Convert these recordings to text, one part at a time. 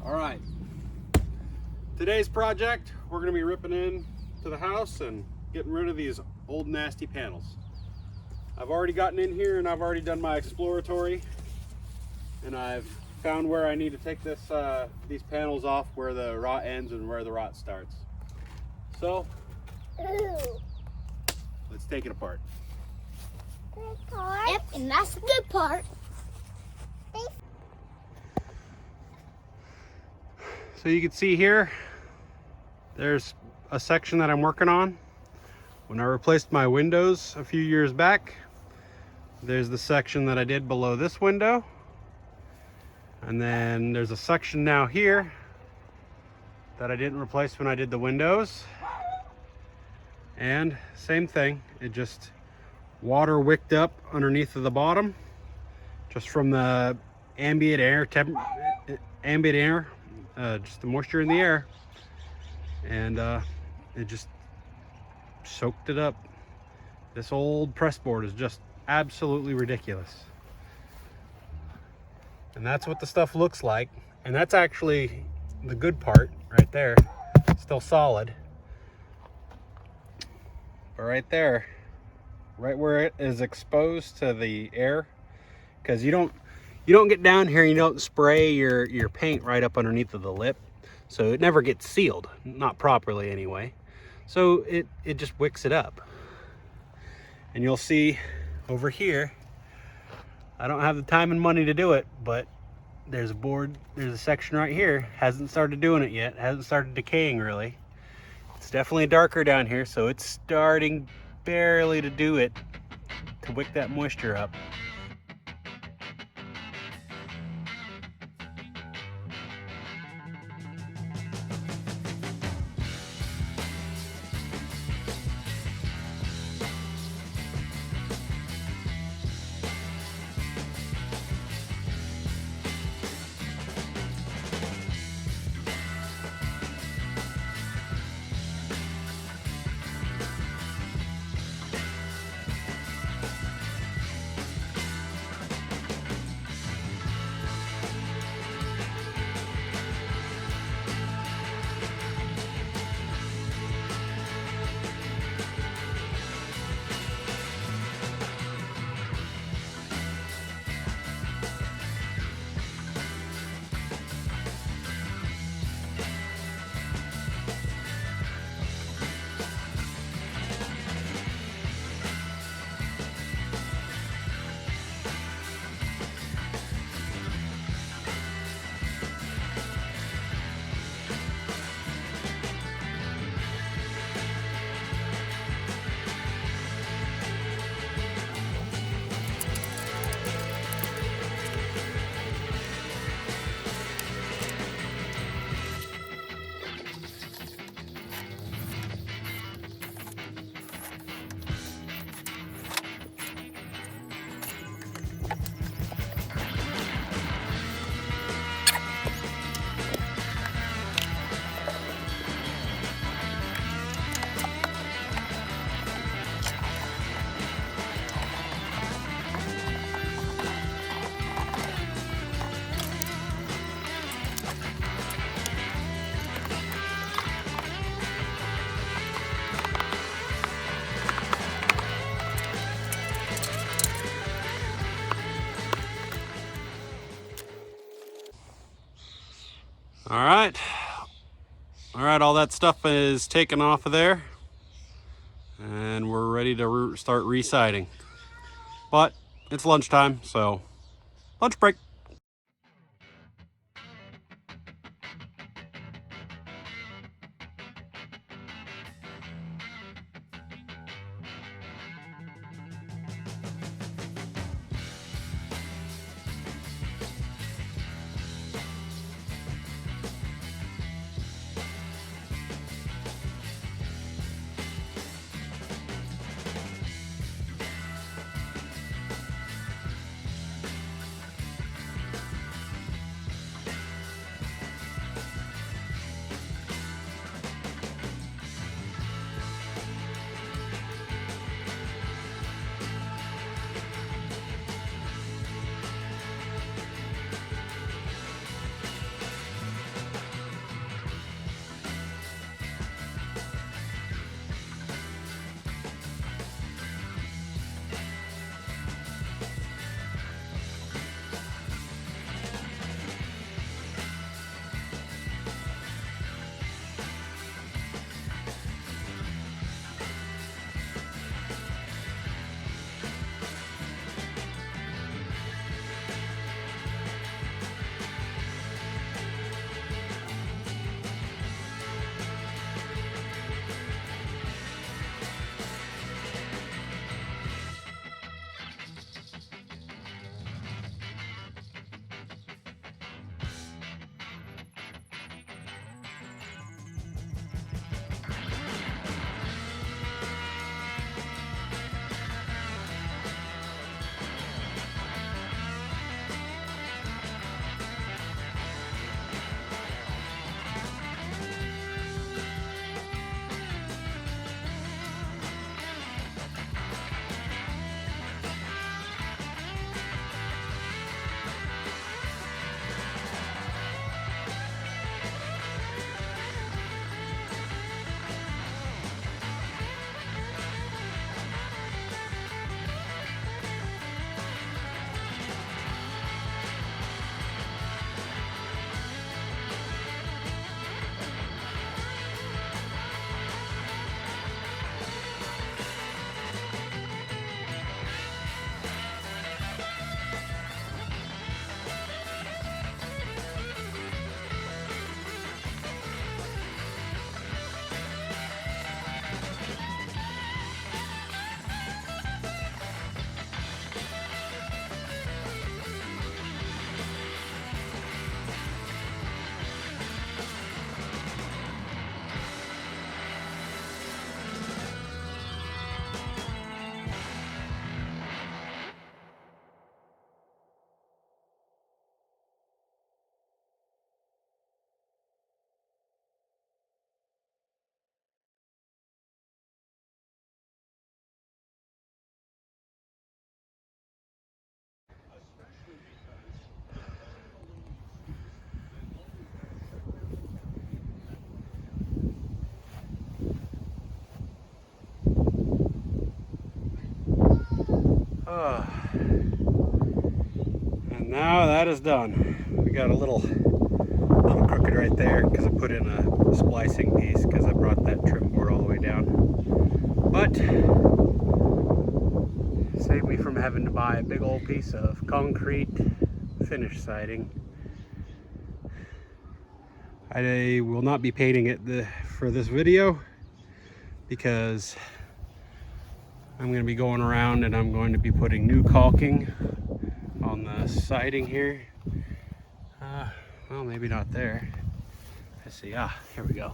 All right, today's project, we're gonna be ripping in to the house and getting rid of these old nasty panels. I've already gotten in here and I've already done my exploratory, and I've found where I need to take these panels off, where the rot ends and where the rot starts. So, let's take it apart. Yep, and that's the good part. So you can see here, there's a section that I'm working on. When I replaced my windows a few years back, there's the section that I did below this window. And then there's a section now here that I didn't replace when I did the windows. And same thing, it just water wicked up underneath of the bottom, just from the ambient air, just the moisture in the air, and it just soaked it up. This old press board is just absolutely ridiculous. And that's what the stuff looks like. And that's actually the good part right there. Still solid. But right there, right where it is exposed to the air, because you don't get down here and you don't spray your paint right up underneath of the lip, so it never gets sealed, not properly anyway. So it just wicks it up. And you'll see over here, I don't have the time and money to do it, but there's a section right here, hasn't started doing it yet, hasn't started decaying really. It's definitely darker down here, so it's starting barely to do it, to wick that moisture up. All right, all that stuff is taken off of there, and we're ready to start residing. But it's lunchtime, so lunch break. now that is done. We got a little crooked right there because I put in a splicing piece because I brought that trim board all the way down. But saved me from having to buy a big old piece of concrete finish siding. I will not be painting it for this video because I'm going to be going around and I'm going to be putting new caulking on the siding here. Well, maybe not there. Let's see. Here we go.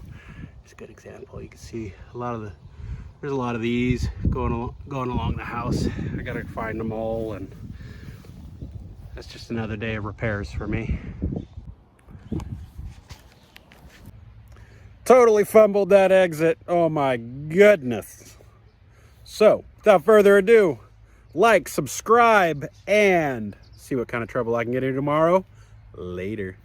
It's a good example. You can see there's a lot of these going along the house. I gotta find them all, and that's just another day of repairs for me. Totally fumbled that exit. Oh my goodness. So, without further ado, like, subscribe, and see what kind of trouble I can get into tomorrow. Later.